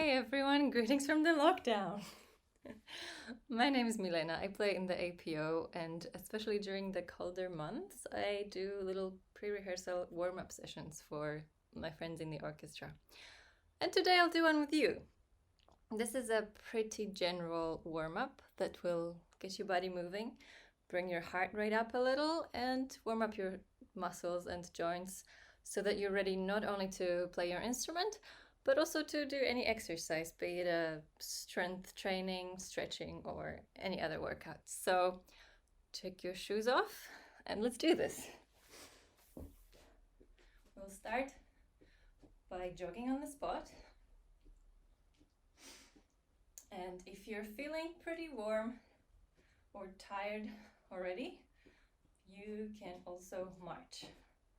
Hi everyone, greetings from the lockdown. My name is Milena. I play in the APO, and especially during the colder months, I do little pre-rehearsal warm-up sessions for my friends in the orchestra. And today I'll do one with you. This is a pretty general warm-up that will get your body moving, bring your heart rate up a little, and warm up your muscles and joints so that you're ready not only to play your instrument, but also to do any exercise, be it a strength training, stretching, or any other workout. So take your shoes off and let's do this. We'll start by jogging on the spot. And if you're feeling pretty warm or tired already, you can also march.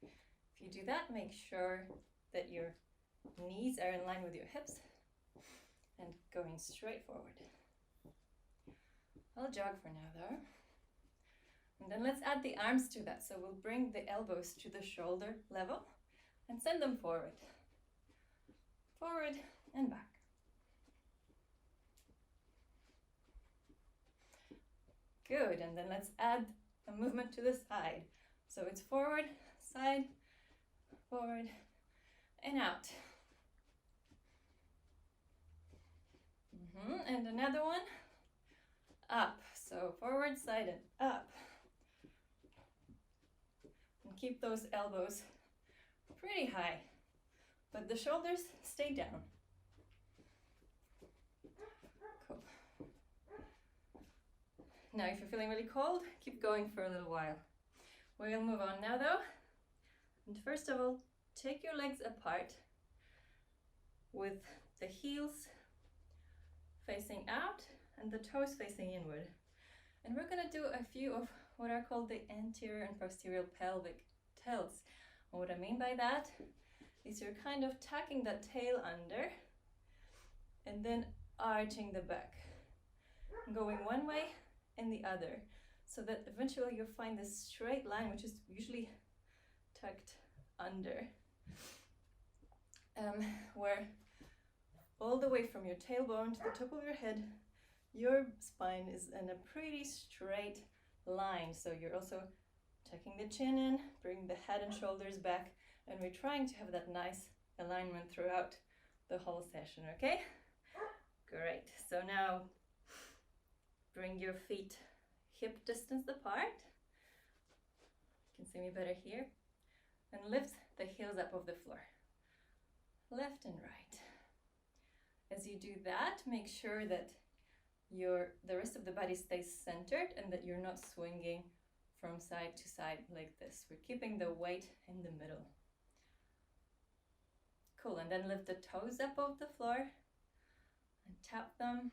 If you do that, make sure that your knees are in line with your hips and going straight forward. I'll jog for now though. And then let's add the arms to that. So we'll bring the elbows to the shoulder level and send them forward. Forward and back. Good, and then let's add a movement to the side. So it's forward, side, forward, and out. And another one, up. So forward, side, and up. And keep those elbows pretty high, but the shoulders stay down. Cool. Now, if you're feeling really cold, keep going for a little while. We'll move on now though. And first of all, take your legs apart with the heels facing out and the toes facing inward. And we're going to do a few of what are called the anterior and posterior pelvic tilts. And what I mean by that is you're kind of tucking that tail under and then arching the back, going one way and the other, so that eventually you'll find this straight line, which is usually tucked under, where all the way from your tailbone to the top of your head, your spine is in a pretty straight line. So you're also tucking the chin in, bring the head and shoulders back, and we're trying to have that nice alignment throughout the whole session, okay? Great, so now bring your feet hip distance apart. You can see me better here. And lift the heels up off the floor, left and right. As you do that, make sure that the rest of the body stays centered and that you're not swinging from side to side like this. We're keeping the weight in the middle. Cool, and then lift the toes up off the floor and tap them.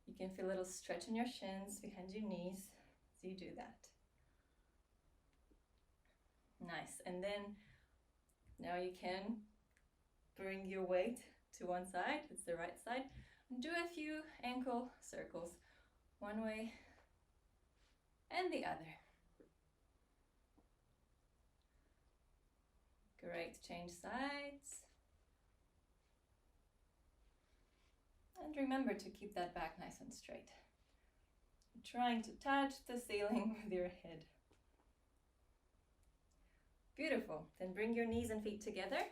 You can feel a little stretch in your shins behind your knees as you do that. Nice, and then now you can bring your weight to one side, it's the right side, and do a few ankle circles, one way and the other. Great, change sides. And remember to keep that back nice and straight. Trying to touch the ceiling with your head. Beautiful. Then bring your knees and feet together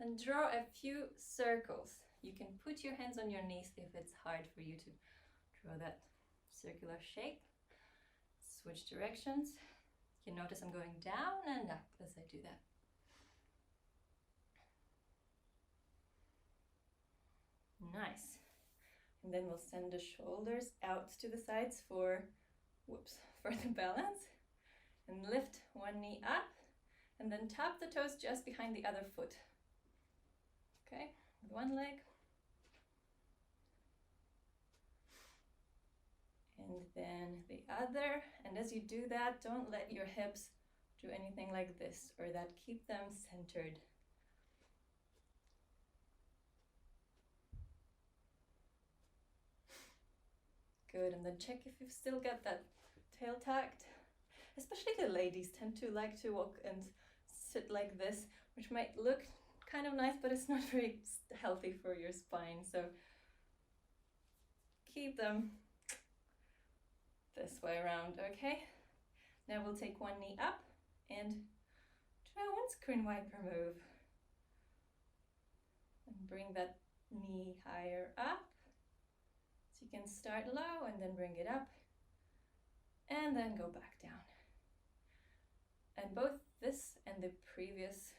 and draw a few circles. You can put your hands on your knees if it's hard for you to draw that circular shape. Switch directions. You can notice I'm going down and up as I do that. Nice. And then we'll send the shoulders out to the sides for the balance. And lift one knee up and then tap the toes just behind the other foot. Okay, with one leg. And then the other. And as you do that, don't let your hips do anything like this or that. Keep them centered. Good, and then check if you've still got that tail tucked. Especially the ladies tend to like to walk and sit like this, which might look kind of nice, but it's not very healthy for your spine. So keep them this way around, okay? Now we'll take one knee up and try a windscreen wiper move. And bring that knee higher up. So you can start low and then bring it up. And then go back down. And both this and the previous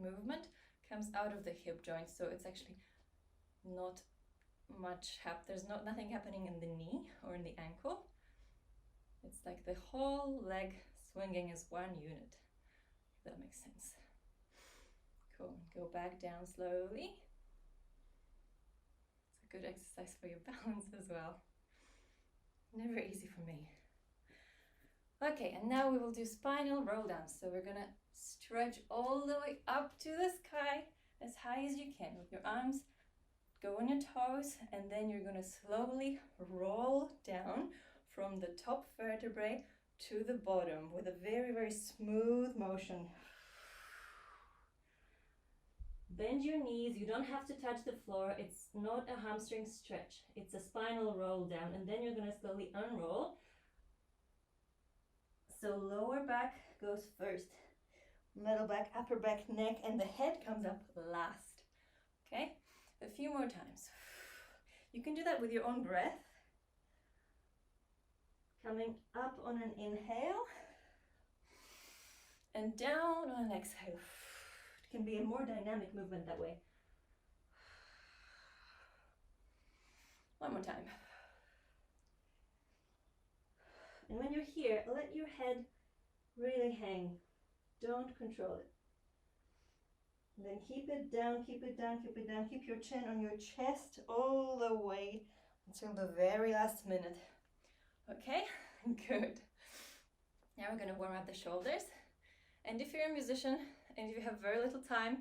movement comes out of the hip joint, so it's actually not much there's nothing happening in the knee or in the ankle. It's like the whole leg swinging as one unit, if that makes sense. Cool. Go back down slowly. It's a good exercise for your balance as well. Never easy for me. Okay, and now we will do spinal roll down. So we're gonna stretch all the way up to the sky as high as you can with your arms. Go on your toes, and then you're gonna slowly roll down from the top vertebrae to the bottom with a very, very smooth motion. Bend your knees, you don't have to touch the floor. It's not a hamstring stretch, it's a spinal roll down, and then you're gonna slowly unroll. So lower back goes first, middle back, upper back, neck, and the head comes up last. Okay, a few more times. You can do that with your own breath. Coming up on an inhale and down on an exhale. It can be a more dynamic movement that way. One more time. And when you're here, let your head really hang. Don't control it. And then keep it down, keep it down, keep it down. Keep your chin on your chest all the way until the very last minute. Okay, good. Now we're gonna warm up the shoulders. And if you're a musician and you have very little time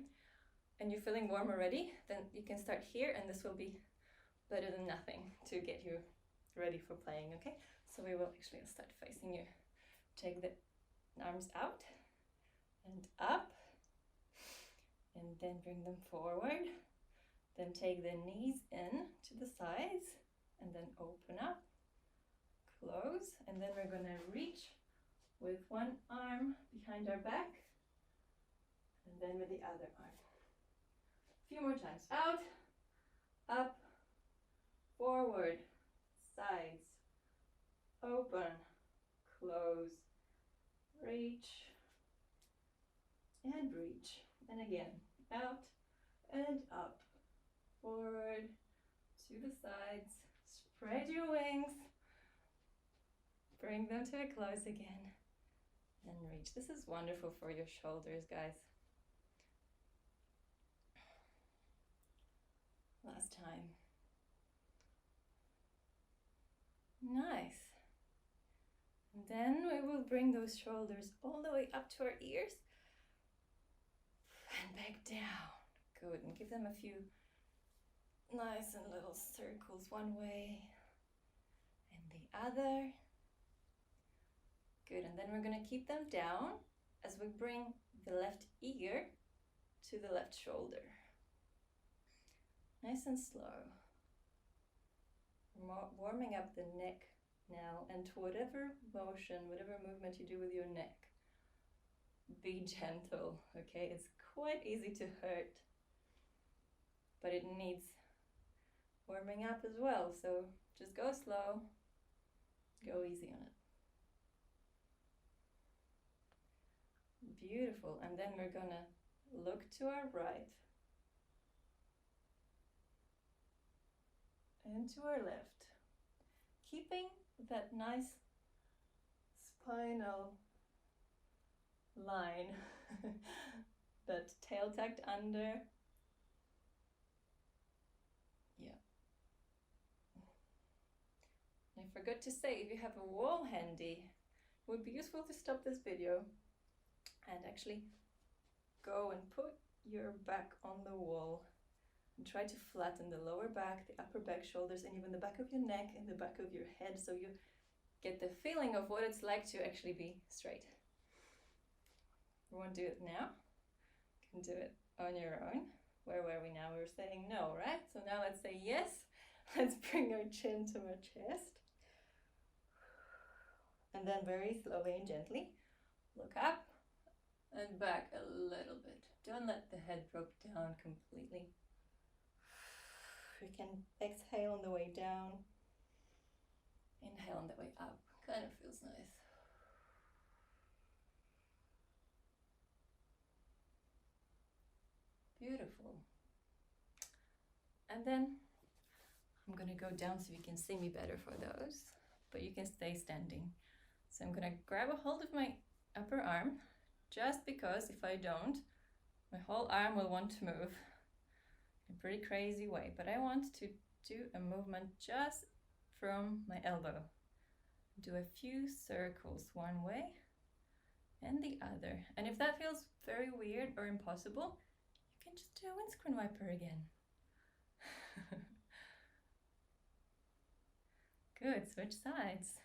and you're feeling warm already, then you can start here, and this will be better than nothing to get you ready for playing, okay? So we will actually start facing you. Take the arms out and up, and then bring them forward. Then take the knees in to the sides, and then open up, close, and then we're gonna reach with one arm behind our back, and then with the other arm. A few more times. Out, up, forward, sides, open, close, reach, and reach. And again, out and up, forward, to the sides, spread your wings, bring them to a close again, and reach. This is wonderful for your shoulders, guys. Last time. Nice. And then we will bring those shoulders all the way up to our ears and back down. Good. And give them a few nice and little circles one way and the other. Good. And then we're going to keep them down as we bring the left ear to the left shoulder. Nice and slow. Warming up the neck now, and to whatever motion, whatever movement you do with your neck, be gentle, okay? It's quite easy to hurt, but it needs warming up as well, so just go slow, go easy on it. Beautiful. And then we're gonna look to our right and to our left, keeping that nice spinal line, that tail tucked under. Yeah. I forgot to say, if you have a wall handy, it would be useful to stop this video and actually go and put your back on the wall and try to flatten the lower back, the upper back, shoulders, and even the back of your neck and the back of your head, so you get the feeling of what it's like to actually be straight. You want to do it now? You can do it on your own. Where were we now? We were saying no, right? So now let's say yes. Let's bring our chin to our chest. And then very slowly and gently look up and back a little bit. Don't let the head drop down completely. You can exhale on the way down. Inhale on the way up. Kind of feels nice. Beautiful. And then I'm going to go down so you can see me better for those, but you can stay standing. So I'm going to grab a hold of my upper arm, just because if I don't, my whole arm will want to move in a pretty crazy way. But I want to do a movement just from my elbow. Do a few circles one way and the other. And if that feels very weird or impossible, you can just do a windscreen wiper again. Good, switch sides.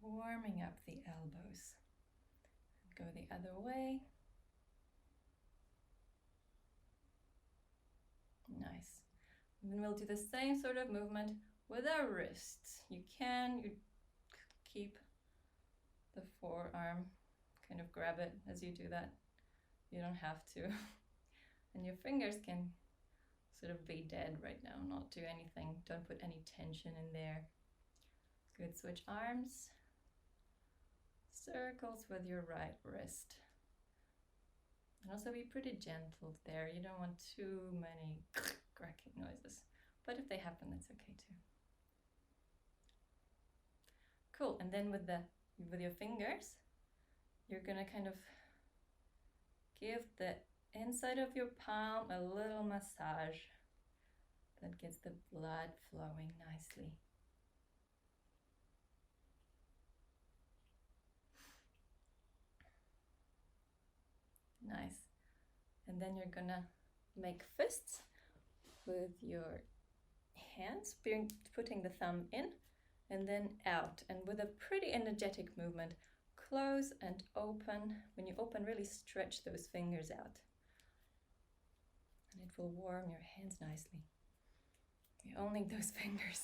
Warming up the elbows. Go the other way. Nice. And then we'll do the same sort of movement with our wrists. You keep the forearm, kind of grab it as you do that. You don't have to. And your fingers can sort of be dead right now, not do anything. Don't put any tension in there. Good, switch arms. Circles with your right wrist. And also be pretty gentle there. You don't want too many cracking noises. But if they happen, that's okay too. Cool, and then with your fingers, you're gonna kind of give the inside of your palm a little massage that gets the blood flowing nicely. Nice. And then you're gonna make fists with your hands, putting the thumb in and then out. And with a pretty energetic movement, close and open. When you open, really stretch those fingers out. And it will warm your hands nicely. We all need those fingers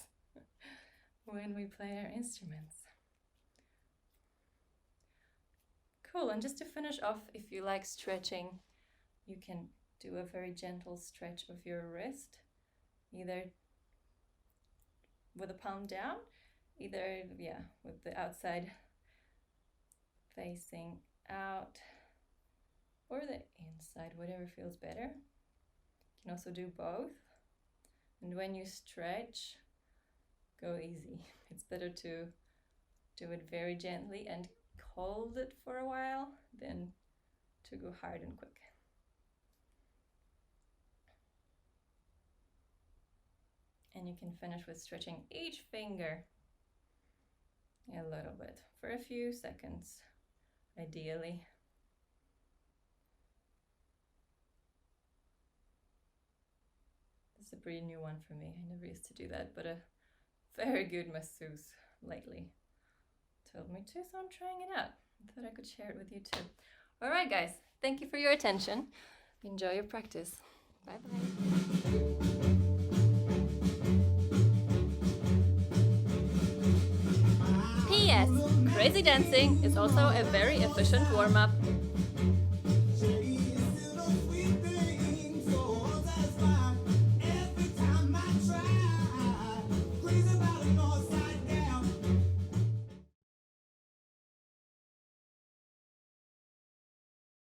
when we play our instruments. Cool, and just to finish off, if you like stretching, you can do a very gentle stretch of your wrist, either with the palm down, either, with the outside facing out, or the inside, whatever feels better. You can also do both. And when you stretch, go easy. It's better to do it very gently and hold it for a while than to go hard and quick. And you can finish with stretching each finger a little bit for a few seconds, ideally. This is a pretty new one for me. I never used to do that, but a very good masseuse lately told me to, so I'm trying it out. I thought I could share it with you too. All right, guys, thank you for your attention. Enjoy your practice. Bye-bye. P.S. Crazy dancing is also a very efficient warm-up.